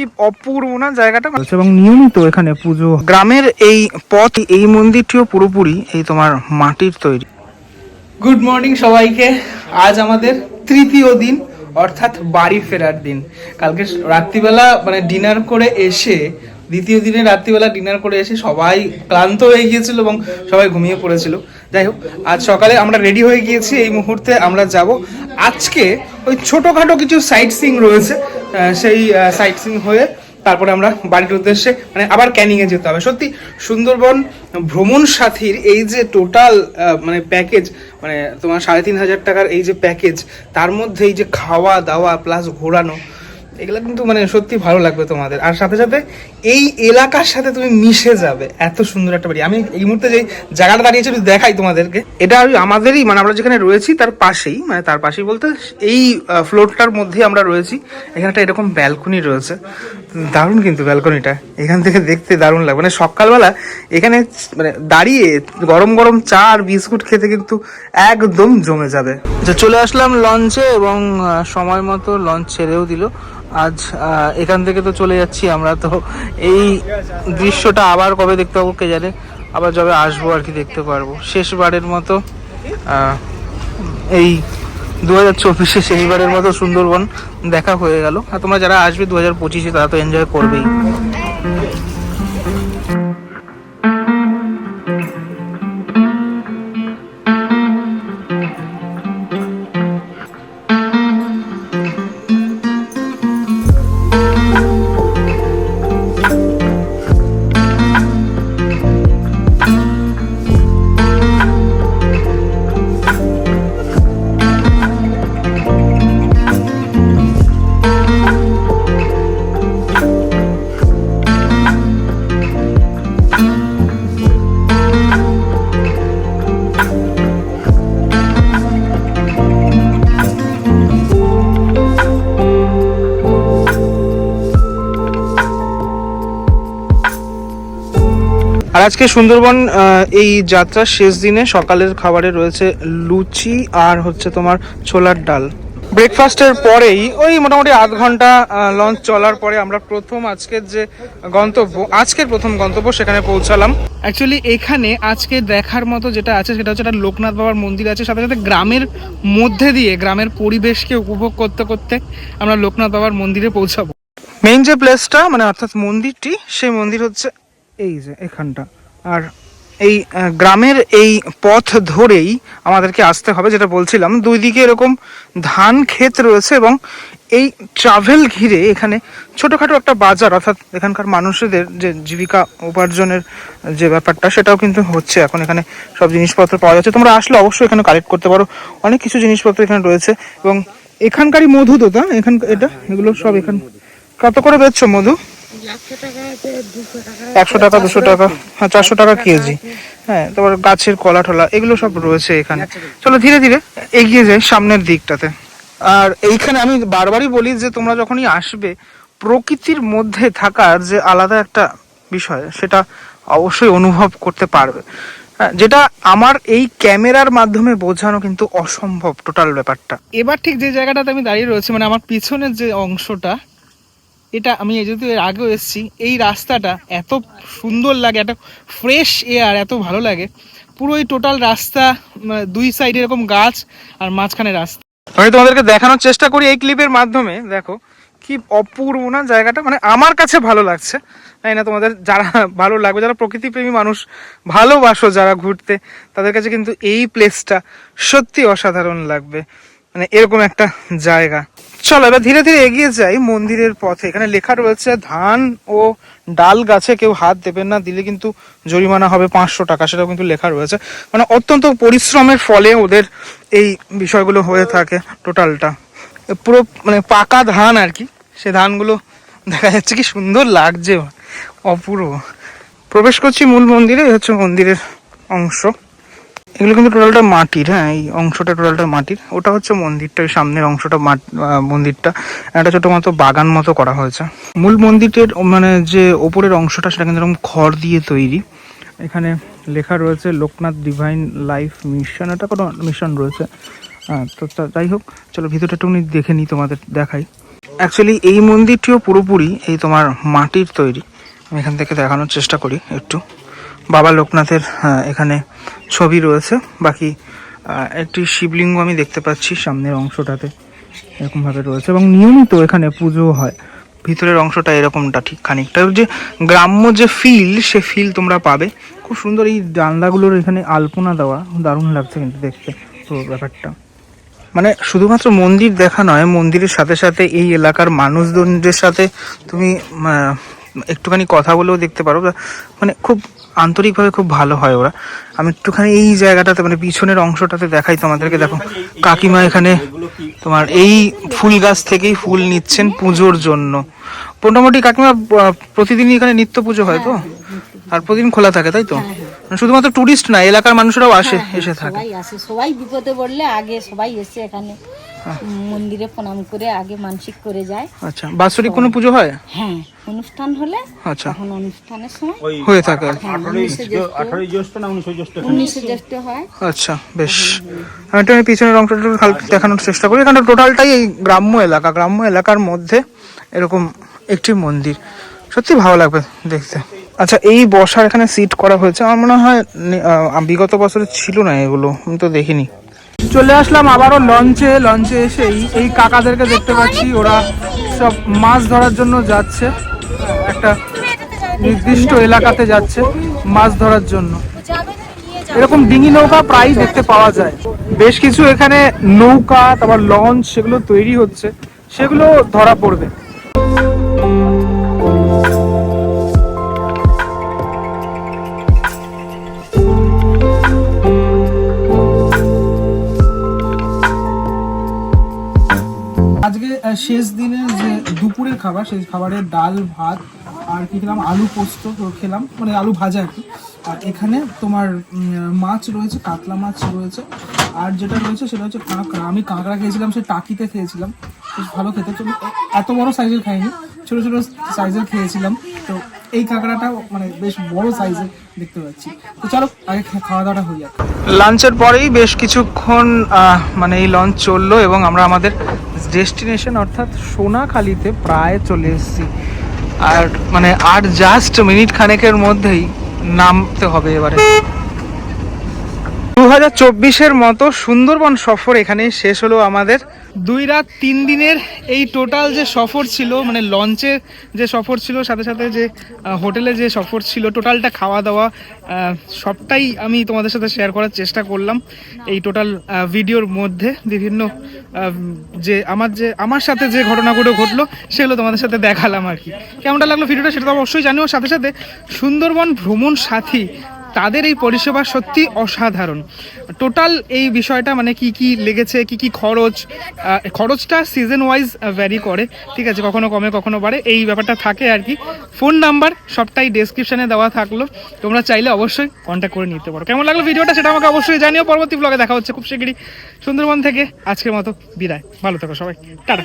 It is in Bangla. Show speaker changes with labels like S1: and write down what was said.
S1: কি অপূর্ব না জায়গাটা, এবং নিয়মিত এখানে পুজো। গ্রামের এই পথ, এই মন্দিরটিও পুরোপুরি এই তোমার মাটির তৈরি। গুড মর্নিং সবাইকে। আজ আমাদের তৃতীয় দিন, অর্থাৎ বাড়ি ফেরার দিন। কালকে রাত্রিবেলা মানে ডিনার করে এসে, দ্বিতীয় দিনে রাত্রিবেলা ডিনার করে এসে সবাই ক্লান্ত হয়ে গিয়েছিল এবং সবাই ঘুমিয়ে পড়েছিল। যাই হোক, আজ সকালে আমরা রেডি হয়ে গিয়েছি। এই মুহূর্তে আমরা যাব আজকে ওই ছোটোখাটো কিছু সাইট সিইং রয়েছে, সেই সাইট সিইং হয়ে তারপরে আমরা বাড়ির উদ্দেশ্যে মানে আবার ক্যানিংয়ে যেতে হবে। সত্যি সুন্দরবন ভ্রমণ সাথীর এই যে টোটাল মানে প্যাকেজ, মানে তোমার 3,500 টাকার এই যে প্যাকেজ, তার মধ্যে এই যে খাওয়া দাওয়া প্লাস ঘোরানো, এগুলো কিন্তু মানে সত্যি ভালো লাগবে তোমাদের। আর সাথে সাথে এই এলাকার সাথে তুমি মিশে যাবে। এত সুন্দর একটা বাড়ি। আমি এই মুহূর্তে যে জায়গাটা দাঁড়িয়েছি দেখাই তোমাদেরকে। এটা আমাদেরই মানে আমরা যেখানে রয়েছি তার পাশেই, মানে তার পাশেই বলতে এই ফ্লোরটার মধ্যেই আমরা রয়েছি। এখানে একটা এরকম ব্যালকনি রয়েছে, দারুণ কিন্তু ব্যালকনিটা। এখান থেকে দেখতে দারুণ লাগবে। মানে সকালবেলা এখানে মানে দাঁড়িয়ে গরম গরম চা আর বিস্কুট খেতে কিন্তু একদম জমে যাবে। চলে আসলাম লঞ্চে এবং সময় মতো লঞ্চ ছেড়েও দিল। আজ এখান থেকে তো চলে যাচ্ছি আমরা, তো এই দৃশ্যটা আবার কবে দেখতে পাবো কে জানে, আবার যবে আসবো আর কি দেখতে পারবো। শেষবারের মতো এই 2024-এ শেষবারের মতো সুন্দরবন দেখা হয়ে গেল। আর তোমরা যারা আসবে 2025-এ তারা তো এনজয় করবেই। আর আজকে সুন্দরবন এই যাত্রার শেষ দিনে সকালের খাবারে রয়েছে লুচি আর হচ্ছে তোমার ছোলার ডাল। ব্রেকফাস্টের পরেই ওই মোটামুটি আধ ঘন্টা লঞ্চ চলার পরে আমরা আজকের প্রথম গন্তব্য সেখানে পৌঁছালাম। অ্যাকচুয়ালি এখানে আজকে দেখার মতো যেটা আছে সেটা হচ্ছে একটা লোকনাথ বাবার মন্দির আছে, সাথে সাথে গ্রামের মধ্যে দিয়ে গ্রামের পরিবেশকে উপভোগ করতে করতে আমরা লোকনাথ বাবার মন্দিরে পৌঁছাবো। মেইন যে প্লেসটা মানে অর্থাৎ মন্দিরটি, সেই মন্দির হচ্ছে এই যে এখানটা। আর এই গ্রামের এই পথ ধরেই আমাদেরকে আসতে হবে, যেটা বলছিলাম। দুই দিকে এরকম ধান ক্ষেত রয়েছে এবং এই ট্রাভেল ঘিরে এখানে ছোটোখাটো একটা বাজার, অর্থাৎ এখানকার মানুষদের যে জীবিকা উপার্জনের যে ব্যাপারটা সেটাও কিন্তু হচ্ছে এখন। এখানে সব জিনিসপত্র পাওয়া যাচ্ছে, তোমরা আসলে অবশ্যই এখানে কালেক্ট করতে পারো। অনেক কিছু জিনিসপত্র এখানে রয়েছে এবং এখানকারই মধু তো এখান এগুলো সব এখানে। কত করে বেচছো মধু? 100 টাকা, 200 টাকা, হ্যাঁ 400 টাকা কেজি। হ্যাঁ, তারপর গাছের কলা টলা এগুলো সব রয়েছে এখানে। চলো ধীরে ধীরে এগিয়ে যাই সামনের দিকটাতে। আর এইখানে আমি বারবারই বলি যে তোমরা যখনই আসবে প্রকৃতির মধ্যে থাকার যে আলাদা একটা বিষয় সেটা অবশ্যই অনুভব করতে পারবে, যেটা আমার এই ক্যামেরার মাধ্যমে বোঝানো কিন্তু অসম্ভব টোটাল ব্যাপারটা। এবার ঠিক যে জায়গাটাতে আমি দাঁড়িয়ে রয়েছি, মানে আমার পিছনের যে অংশটা, এটা আমি যেহেতু এর আগেও এসেছি, এই রাস্তাটা এত সুন্দর লাগে, এত ফ্রেশ এয়ার, এত ভালো লাগে। পুরো এই টোটাল রাস্তা, দুই সাইডে এরকম গাছ আর মাঝখানে রাস্তা। আমি তোমাদেরকে দেখানোর চেষ্টা করি এই ক্লিপের মাধ্যমে। দেখো কি অপূর্ব না জায়গাটা, মানে আমার কাছে ভালো লাগছে, তাই না? তোমাদের যারা ভালো লাগবে, যারা প্রকৃতিপ্রেমী মানুষ, ভালোবাসো যারা ঘুরতে, তাদের কাছে কিন্তু এই প্লেসটা সত্যি অসাধারণ লাগবে। মানে এরকম একটা জায়গা। চলো এবার ধীরে ধীরে এগিয়ে যাই মন্দিরের পথে। এখানে লেখা রয়েছে ধান ও ডাল গাছে কেউ হাত দেবেন না, দিলে কিন্তু জরিমানা হবে 500 টাকা, সেটাও কিন্তু লেখা রয়েছে। মানে অত্যন্ত পরিশ্রমের ফলে ওদের এই বিষয়গুলো হয়ে থাকে। টোটালটা পুরো মানে পাকা ধান আর কি, সে ধানগুলো দেখা যাচ্ছে, কি সুন্দর লাগছে, অপূর্ব। প্রবেশ করছি মূল মন্দিরে, হচ্ছে মন্দিরের অংশ। এগুলো কিন্তু টোটালটা মাটির, হ্যাঁ এই অংশটা টোটালটা মাটির। ওটা হচ্ছে মন্দিরটা, ওই সামনের অংশটা মন্দিরটা একটা ছোট মতো বাগান মতো করা হয়েছে। মূল মন্দিরের মানে যে ওপরের অংশটা সেটা কিন্তু এরকম খড় দিয়ে তৈরি। এখানে লেখা রয়েছে লোকনাথ ডিভাইন লাইফ মিশন, এটা কোনো মিশন রয়েছে। তো যাই হোক, চলো ভিতরটা একটু দেখে নিই, তোমাদের দেখাই। অ্যাকচুয়ালি এই মন্দিরটিও পুরোপুরি এই তোমার মাটির তৈরি। আমি এখান থেকে দেখানোর চেষ্টা করি একটু। বাবা লোকনাথের এখানে ছবি রয়েছে, বাকি একটি শিবলিঙ্গ আমি দেখতে পাচ্ছি সামনের অংশটাতে এরকমভাবে রয়েছে, এবং নিয়মিত এখানে পুজো হয়। ভিতরের অংশটা এরকমটা ঠিক খানিকটা যে গ্রাম্য যে ফিল, সে ফিল তোমরা পাবে। খুব সুন্দর এই জানলাগুলোর এখানে আলপনা দেওয়া, দারুণ লাগছে কিন্তু দেখতে পুরো ব্যাপারটা। মানে শুধুমাত্র মন্দির দেখা নয়, মন্দিরের সাথে সাথে এই এলাকার মানুষজনদের সাথে তুমি একটুখানি কথা বলেও দেখতে পারো। মানে খুব আন্তরিকভাবে খুব ভালো হয় ওরা। আমি একটুখানি এই জায়গাটাতে মানে পিছনের অংশটাতে দেখাই তোমাদেরকে। দেখো কাকিমা এখানে তোমার এই ফুল গাছ থেকেই ফুল নিচ্ছেন পুজোর জন্য। মোটামুটি কাকিমা প্রতিদিনই এখানে নিত্য পুজো হয় তো, আর প্রতিদিন খোলা থাকে তাই তো? শুধুমাত্র টুরিস্ট না, এলাকার মানুষরাও আসে, এসে থাকে।
S2: সবাই আসে, সবাই বিপদে পড়লে আগে সবাই এসে এখানে মন্দিরে প্রণাম করে আগে মানসিক করে যায়।
S1: আচ্ছা, বাৎসরিক কোনো পুজো হয়?
S2: হ্যাঁ, অনুষ্ঠান হলে
S1: আচ্ছা,
S2: তখন অনুষ্ঠানের সময়
S1: হয়ে থাকে।
S2: 18 জ্যৈষ্ঠ না 19 জ্যৈষ্ঠ হয়।
S1: আচ্ছা, বেশ। আমি একটু পিছনের অংশটা হালকা দেখানোর চেষ্টা করি। এখানে টোটালটাই এই গ্রাম্য এলাকা, গ্রাম্য এলাকার মধ্যে এরকম একটি মন্দির। সত্যি ভালো লাগবে দেখতে। আচ্ছা, এই বসার এখানে সিট করা হয়েছে, আমার মনে হয় বিগত বছরে ছিল না এগুলো, আমি তো দেখিনি। চলে আসলাম আবারও লঞ্চে। লঞ্চে এসে এই কাকাদেরকে দেখতে পাচ্ছি, ওরা সব মাছ ধরার জন্য যাচ্ছে, একটা নির্দিষ্ট এলাকাতে যাচ্ছে মাছ ধরার জন্য। এরকম ডিঙি নৌকা প্রায় দেখতে পাওয়া যায়। বেশ কিছু এখানে নৌকা, তারপর লঞ্চ, সেগুলো তৈরি হচ্ছে, সেগুলো ধরা পড়বে। আজকে শেষ দিনের যে দুপুরের খাবার, সেই খাবারের ডাল ভাত আর কি খেলাম, আলু পোস্ত খেলাম, মানে আলু ভাজা আর কি। আর এখানে তোমার মাছ রয়েছে, কাতলা মাছ রয়েছে, আর যেটা রয়েছে সেটা হচ্ছে কাঁকড়া। আমি কাঁকড়া খেয়েছিলাম, সে টাকিতে খেয়েছিলাম, বেশ ভালো খেতে। তো এত বড় সাইজের খাইনি, ছোট ছোট সাইজের খেয়েছিলাম। তো এই কাঁকড়াটা মানে বেশ বড় সাইজের দেখতে পাচ্ছি। তো চলো আগে খাওয়া দাওয়াটা হয়ে যাক। লাঞ্চের পরেই বেশ কিছুক্ষণ মানে এই লঞ্চ চললো, এবং আমরা আমাদের ডেস্টিনেশন অর্থাৎ সোনাখালিতে প্রায় চলে এসেছি। আর মানে আর জাস্ট মিনিট খানেকের মধ্যেই নামতে হবে এবারে। 2024-এর মতো সুন্দরবন সফর এখানেই শেষ হলো আমাদের। 2 রাত 3 দিনের এই টোটাল যে সফর ছিল, মানে লঞ্চের যে সফর ছিল, সাথে সাথে যে হোটেলে যে সফর ছিল, টোটালটা খাওয়া দাওয়া সবটাই আমি তোমাদের সাথে শেয়ার করার চেষ্টা করলাম এই টোটাল ভিডিওর মধ্যে। বিভিন্ন যে আমার সাথে যে ঘটনাগুলো ঘটলো সেগুলো তোমাদের সাথে দেখালাম আর কি। কেমনটা লাগলো ভিডিওটা সেটা তো অবশ্যই জানিও। সাথে সাথে সুন্দরবন ভ্রমণ সাথী, তাদের এই পরিষেবা সত্যি অসাধারণ। টোটাল এই বিষয়টা মানে কি কি লেগেছে, কি কি খরচটা সিজন ওয়াইজ ভ্যারি করে, ঠিক আছে, কখনো কমে কখনো বাড়ে, এই ব্যাপারটা থাকে আর কি। ফোন নাম্বার সবটাই ডেসক্রিপশনে দেওয়া থাকলো, তোমরা চাইলে অবশ্যই কন্ট্যাক্ট করে নিতে পারো। কেমন লাগলো ভিডিওটা সেটা আমাকে অবশ্যই জানিও। পরবর্তী ব্লগে দেখা হচ্ছে খুব শীঘ্রই সুন্দরবন থেকে। আজকের মতো বিদায়, ভালো থাকো সবাই, টাটা।